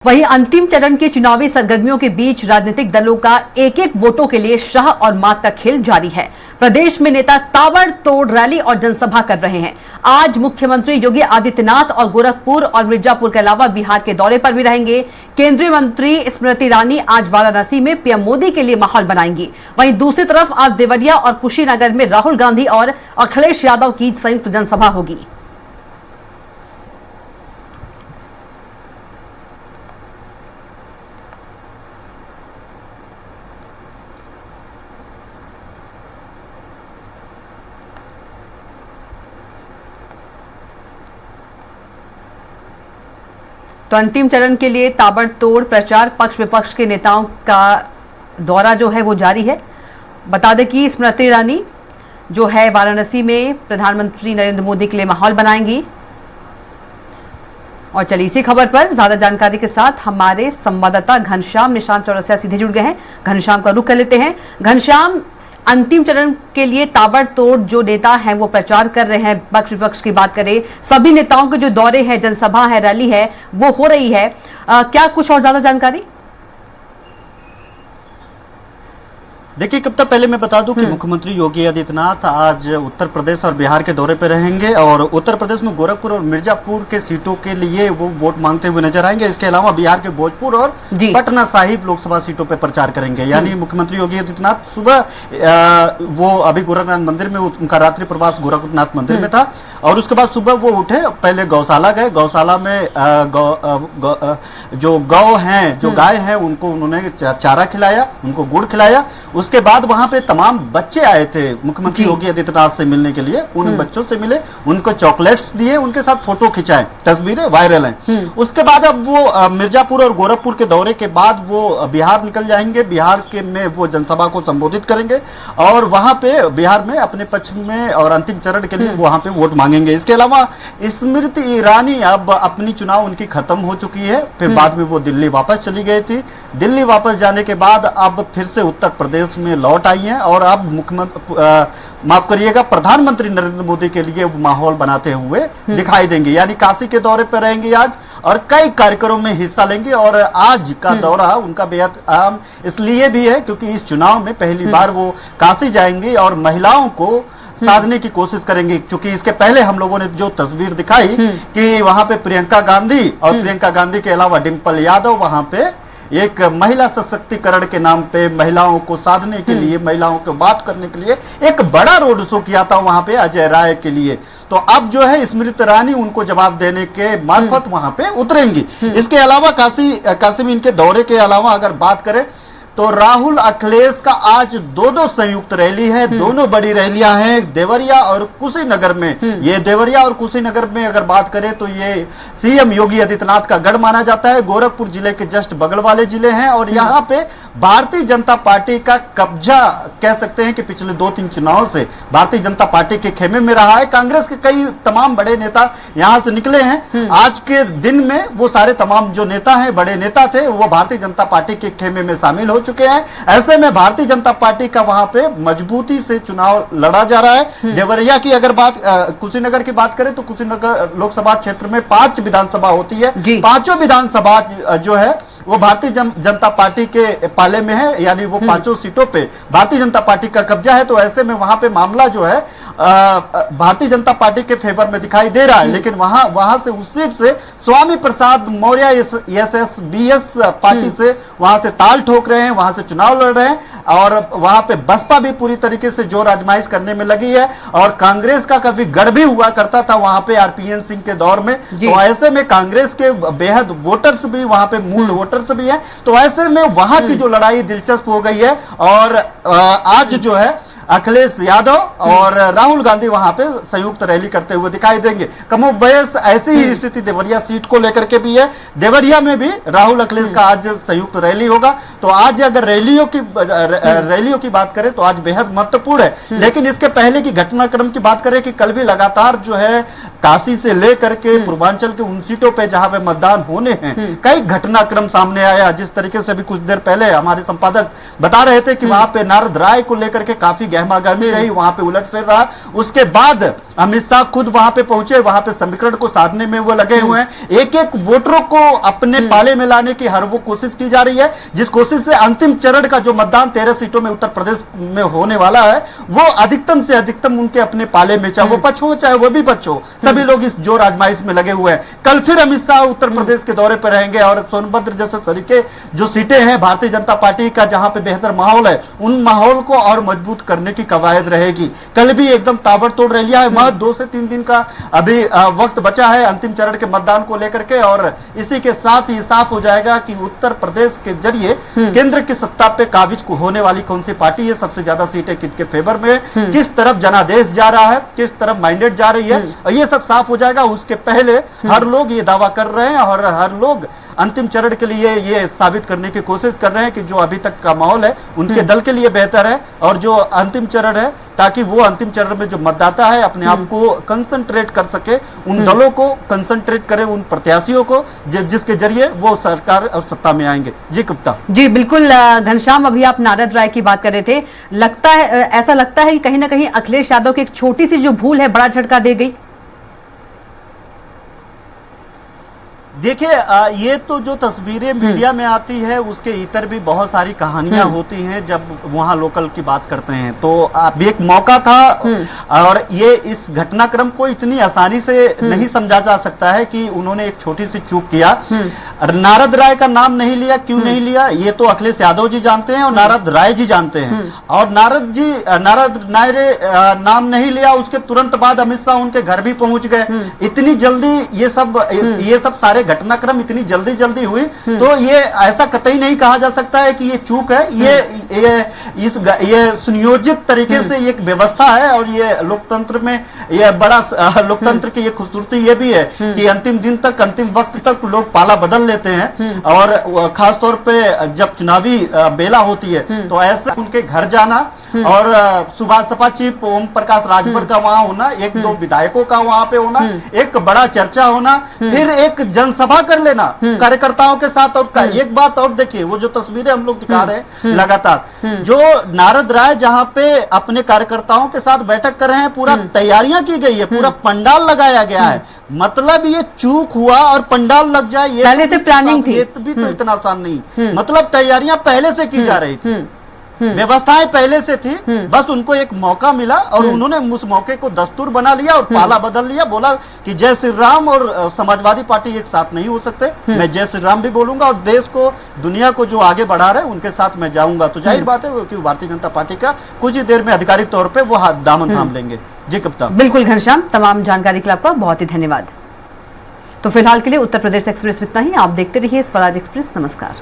वहीं अंतिम चरण के चुनावी सरगर्मियों के बीच राजनीतिक दलों का एक एक वोटों के लिए शाह और मात का खेल जारी है। प्रदेश में नेता ताबड़तोड़ रैली और जनसभा कर रहे हैं। आज मुख्यमंत्री योगी आदित्यनाथ और गोरखपुर और मिर्जापुर के अलावा बिहार के दौरे पर भी रहेंगे। केंद्रीय मंत्री स्मृति ईरानी आज वाराणसी में पीएम मोदी के लिए माहौल बनाएंगी। वहीं दूसरी तरफ आज देवरिया और कुशीनगर में राहुल गांधी और अखिलेश यादव की संयुक्त जनसभा होगी। तो अंतिम चरण के लिए ताबड़तोड़ प्रचार, पक्ष विपक्ष के नेताओं का दौरा जो है वो जारी है। बता दें कि स्मृति ईरानी जो है वाराणसी में प्रधानमंत्री नरेंद्र मोदी के लिए माहौल बनाएंगी। और चलिए इसी खबर पर ज्यादा जानकारी के साथ हमारे संवाददाता घनश्याम निशांत चौरसिया सीधे जुड़ गए हैं। घनश्याम का रुख कर लेते हैं। घनश्याम, अंतिम चरण के लिए ताबड़तोड़ जो नेता हैं वो प्रचार कर रहे हैं। पक्ष विपक्ष की बात करें, सभी नेताओं के जो दौरे हैं, जनसभा है, रैली है, वो हो रही है। क्या कुछ और ज्यादा जानकारी? देखिए, कब तक पहले मैं बता दूं कि मुख्यमंत्री योगी आदित्यनाथ आज उत्तर प्रदेश और बिहार के दौरे पर रहेंगे और उत्तर प्रदेश में गोरखपुर और मिर्जापुर के सीटों के लिए वो वोट मांगते हुए नजर आएंगे। इसके अलावा बिहार के भोजपुर और पटना साहिब लोकसभा सीटों पर प्रचार करेंगे। यानी मुख्यमंत्री योगी आदित्यनाथ सुबह वो अभी गोरखनाथ मंदिर में, उनका रात्रि प्रवास गोरखनाथ मंदिर में था और उसके बाद सुबह वो उठे, पहले गौशाला गए। गौशाला में जो गौ हैं, जो गाय हैं, उनको उन्होंने चारा खिलाया, उनको गुड़ खिलाया। उसके बाद वहां पे तमाम बच्चे आए थे मुख्यमंत्री योगी आदित्यनाथ से मिलने के लिए। उन बच्चों से मिले, उनको चॉकलेट्स दिए, उनके साथ फोटो खिंचाए, तस्वीरें वायरल हैं। उसके बाद अब वो मिर्जापुर और गोरखपुर के दौरे के बाद वो बिहार निकल जाएंगे। बिहार के में वो जनसभा को संबोधित करेंगे और वहां पे बिहार में अपने पक्ष में और अंतिम चरण के लिए वहां पे वोट मांगेंगे। इसके अलावा स्मृति ईरानी अब अपनी चुनाव उनकी खत्म हो चुकी है। फिर बाद में वो दिल्ली वापस चली गई थी। दिल्ली वापस जाने के बाद अब फिर से उत्तर प्रदेश में लौट आई हैं और अब माफ करिएगा, प्रधानमंत्री नरेंद्र मोदी के लिए माहौल बनाते हुए दिखाई देंगे। यानी काशी के दौरे पर रहेंगे आज और कई कार्यक्रमों में हिस्सा लेंगे। और आज का दौरा उनका बेहद अहम इसलिए भी है क्योंकि इस चुनाव में पहली बार वो काशी जाएंगे और महिलाओं को साधने की कोशिश करेंगे। क्योंकि इसके पहले हम लोगों ने जो तस्वीर दिखाई कि वहां पे प्रियंका गांधी और प्रियंका गांधी के अलावा डिंपल यादव वहां पे एक महिला सशक्तिकरण के नाम पे महिलाओं को साधने के लिए, महिलाओं को बात करने के लिए एक बड़ा रोड शो किया था वहां पे अजय राय के लिए। तो अब जो है स्मृति ईरानी उनको जवाब देने के मार्फत वहां पे उतरेंगी। इसके अलावा काशी में इनके दौरे के अलावा अगर बात करें तो राहुल अखिलेश का आज दो संयुक्त रैली है। दोनों बड़ी रैलियां हैं देवरिया और कुशीनगर में। ये देवरिया और कुशीनगर में अगर बात करें तो ये सीएम योगी आदित्यनाथ का गढ़ माना जाता है। गोरखपुर जिले के जस्ट बगल वाले जिले हैं और यहाँ पे भारतीय जनता पार्टी का कब्जा कह सकते हैं कि पिछले 2-3 चुनाव से भारतीय जनता पार्टी के खेमे में रहा है। कांग्रेस के कई तमाम बड़े नेता यहां से निकले हैं। आज के दिन में वो सारे तमाम जो नेता हैं, बड़े नेता थे, वो भारतीय जनता पार्टी के खेमे में शामिल हो चुके हैं। ऐसे में भारतीय जनता पार्टी का वहां पे मजबूती से चुनाव लड़ा जा रहा है। देवरिया की अगर कुशीनगर की बात करें तो कुशीनगर लोकसभा क्षेत्र में 5 विधानसभा होती है। 5 विधानसभा जो है वो भारतीय जनता पार्टी के पाले में है। यानी वो 5 सीटों पे भारतीय जनता पार्टी का कब्जा है। तो ऐसे में वहां पे मामला जो है भारतीय जनता पार्टी के फेवर में दिखाई दे रहा है। लेकिन वहां से उस सीट से स्वामी प्रसाद मौर्य एसएसबीएस पार्टी से वहां से ताल ठोक रहे हैं, वहां से चुनाव लड़ रहे हैं और वहां पे बसपा भी पूरी तरीके से जोर आजमाइश करने में लगी है। और कांग्रेस का कभी गढ़ भी हुआ करता था वहां पे आरपीएन सिंह के दौर में। तो ऐसे में कांग्रेस के बेहद वोटर्स भी वहां पे मूल वोटर्स भी हैं। तो ऐसे में वहां की जो लड़ाई दिलचस्प हो गई है और आज जो है अखिलेश यादव और राहुल गांधी वहां पे संयुक्त रैली करते हुए दिखाई देंगे। कमोबेश ऐसी ही स्थिति देवरिया सीट को लेकर के भी है। देवरिया में भी राहुल अखिलेश का आज संयुक्त रैली होगा। तो आज अगर रैलियों की बात करें तो आज बेहद महत्वपूर्ण है। लेकिन इसके पहले की घटनाक्रम की बात करें कि कल भी लगातार जो है काशी से लेकर के पूर्वांचल के उन सीटों पे जहां पे मतदान होने हैं कई घटनाक्रम सामने आया। जिस तरीके से भी कुछ देर पहले हमारे संपादक बता रहे थे कि वहां पे नारद राय को लेकर के काफी गहमागहमी रही, वहां पे उलटफेर रहा। उसके बाद अमित शाह खुद वहां पे पहुंचे, वहां पे समीकरण को साधने में वो लगे हुए हैं। एक एक वोटरों को अपने पाले में लाने की हर वो कोशिश की जा रही है, जिस कोशिश से अंतिम चरण का जो मतदान 13 सीटों में उत्तर प्रदेश में होने वाला है, वो अधिकतम से अधिकतम उनके अपने पाले में, चाहे वो पक्ष हो चाहे वो भी पक्ष हो, सभी लोग इस जोर आजमाइश में लगे हुए हैं। कल फिर अमित शाह उत्तर प्रदेश के दौरे पर रहेंगे और सोनभद्र जैसे तरीके जो सीटें हैं भारतीय जनता पार्टी का, जहां पे बेहतर माहौल है, उन माहौल को और मजबूत करने की कवायद रहेगी। कल भी एकदम ताबड़तोड़ रैलियां है, वहां 2 से 3 दिन का अभी वक्त बचा है अंतिम चरण के मतदान को लेकर के, और इसी के साथ ही साफ हो जाएगा कि उत्तर प्रदेश के जरिए केंद्र की सत्ता पे काबिज होने वाली कौन सी पार्टी है, सबसे ज्यादा सीटें किसके फेवर में, किस तरफ जनादेश जा रहा है, किस तरफ माइंडेड जा रही है, और ये सब साफ हो जाएगा। उसके पहले हर लोग ये दावा कर रहे हैं और हर लोग अंतिम चरण के लिए ये साबित करने की कोशिश कर रहे हैं कि जो अभी तक का माहौल है उनके दल के लिए बेहतर है, और जो अंतिम चरण है, ताकि वो अंतिम चरण में जो मतदाता है अपने आप को कंसंट्रेट कर सके, उन दलों को कंसंट्रेट करे, उन प्रत्याशियों को जिसके जरिए वो सरकार और सत्ता में आएंगे। जी गुप्ता। जी बिल्कुल घनश्याम, अभी आप नारद राय की बात कर रहे थे, लगता है ऐसा लगता है कि कहीं ना कहीं अखिलेश यादव की एक छोटी सी जो भूल है बड़ा झटका दे गई। देखिए, ये तो जो तस्वीरें मीडिया में आती है उसके इतर भी बहुत सारी कहानियां होती हैं जब वहां लोकल की बात करते हैं। तो अब एक मौका था और ये इस घटनाक्रम को इतनी आसानी से नहीं समझा जा सकता है कि उन्होंने एक छोटी सी चूक किया। नारद राय का नाम नहीं लिया, क्यों नहीं लिया, ये तो अखिलेश यादव जी जानते हैं और नारद राय जी जानते हैं। और नारद राय नाम नहीं लिया, उसके तुरंत बाद अमित शाह उनके घर भी पहुंच गए। इतनी जल्दी ये सब सारे घटनाक्रम इतनी जल्दी हुई, तो ये ऐसा कतई नहीं कहा जा सकता है कि ये चूक है। ये सुनियोजित तरीके से एक व्यवस्था है, और ये लोकतंत्र में ये बड़ा लोकतंत्र की ये खूबसूरती ये भी है कि अंतिम दिन तक, अंतिम वक्त तक लोग पाला बदल लेते हैं, और खास तौर पे जब चुनावी बेला होती है तो ऐसा उनके घर जाना और सुभाष सपा चीफ ओम प्रकाश राजभर का वहां होना, 1-2 विधायकों का वहां पे होना, एक बड़ा चर्चा होना, फिर एक जनसभा कर लेना कार्यकर्ताओं के साथ। और एक बात और देखिए, वो जो तस्वीरें हम लोग दिखा रहे हैं लगातार, जो नारद राय जहां पे अपने कार्यकर्ताओं के साथ बैठक कर रहे हैं, पूरा तैयारियां की गई है, पूरा पंडाल लगाया गया है। मतलब ये चूक हुआ और पंडाल लग जाए, ये पहले से प्लानिंग थी, ये भी तो इतना आसान नहीं। मतलब तैयारियां पहले से की जा रही थी, व्यवस्थाएं पहले से थी, बस उनको एक मौका मिला और उन्होंने उस मौके को दस्तूर बना लिया और पाला बदल लिया। बोला कि जय श्री राम और समाजवादी पार्टी एक साथ नहीं हो सकते, मैं जय श्री राम भी बोलूंगा और देश को, दुनिया को जो आगे बढ़ा रहे उनके साथ मैं जाऊंगा। तो जाहिर बात है कि भारतीय जनता पार्टी का कुछ ही देर में आधिकारिक तौर पर वो दामन थाम लेंगे। जी कप्तान। बिल्कुल घनश्याम, तमाम जानकारी के लिए आपका बहुत ही धन्यवाद। तो फिलहाल के लिए उत्तर प्रदेश एक्सप्रेस में इतना ही। आप देखते रहिए स्वराज एक्सप्रेस। नमस्कार।